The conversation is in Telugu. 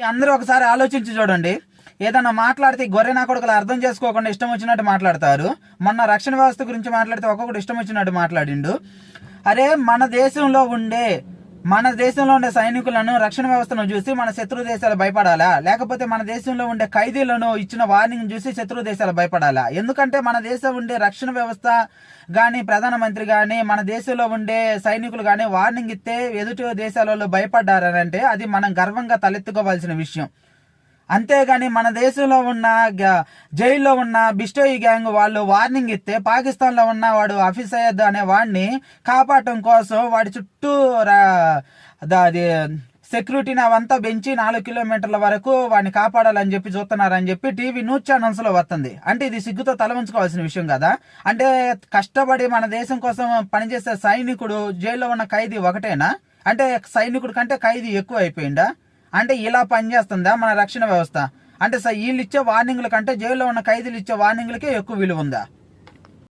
అందరూ ఒకసారి ఆలోచించి చూడండి. ఏదన్నా మాట్లాడితే గొర్రె నా కొడుకులు అర్థం చేసుకోకుండా ఇష్టం వచ్చినట్టు మాట్లాడతారు. మొన్న రక్షణ వ్యవస్థ గురించి మాట్లాడితే ఒక్కొక్కటి ఇష్టం వచ్చినట్టు మాట్లాడిండు. అరే మన దేశంలో ఉండే సైనికులను, రక్షణ వ్యవస్థను చూసి మన శత్రు దేశాలు భయపడాలా? లేకపోతే మన దేశంలో ఉండే ఖైదీలను ఇచ్చిన వార్నింగ్ చూసి శత్రు దేశాలు భయపడాలా? ఎందుకంటే మన దేశం ఉండే రక్షణ వ్యవస్థ కానీ, ప్రధానమంత్రి కానీ, మన దేశంలో ఉండే సైనికులు కానీ వార్నింగ్ ఇస్తే ఎదుటి దేశాలలో భయపడ్డారంటే అది మనం గర్వంగా తలెత్తుకోవాల్సిన విషయం. అంతేగాని మన దేశంలో ఉన్న జైల్లో ఉన్న బిస్టోయి గ్యాంగ్ వాళ్ళు వార్నింగ్ ఇస్తే పాకిస్తాన్లో ఉన్న వాడు హఫీజ్ సయ్యద్ అనే వాడిని కాపాడటం కోసం వాడి చుట్టూ అది సెక్యూరిటీని అవంతా పెంచి 4 కిలోమీటర్ల వరకు వాడిని కాపాడాలని చెప్పి చూస్తున్నారని చెప్పి టీవీ న్యూస్ ఛానల్స్ లో వస్తుంది. అంటే ఇది సిగ్గుతో తలవంచుకోవాల్సిన విషయం కదా. అంటే కష్టపడి మన దేశం కోసం పనిచేసే సైనికుడు, జైల్లో ఉన్న ఖైదీ ఒకటేనా? అంటే సైనికుడి కంటే ఖైదీ ఎక్కువ అయిపోయిందా? అంటే ఇలా పనిచేస్తుందా మన రక్షణ వ్యవస్థ? అంటే వీళ్ళు ఇచ్చే వార్నింగ్ల కంటే జైల్లో ఉన్న ఖైదీలు ఇచ్చే వార్నింగ్లకే ఎక్కువ విలువ ఉందా?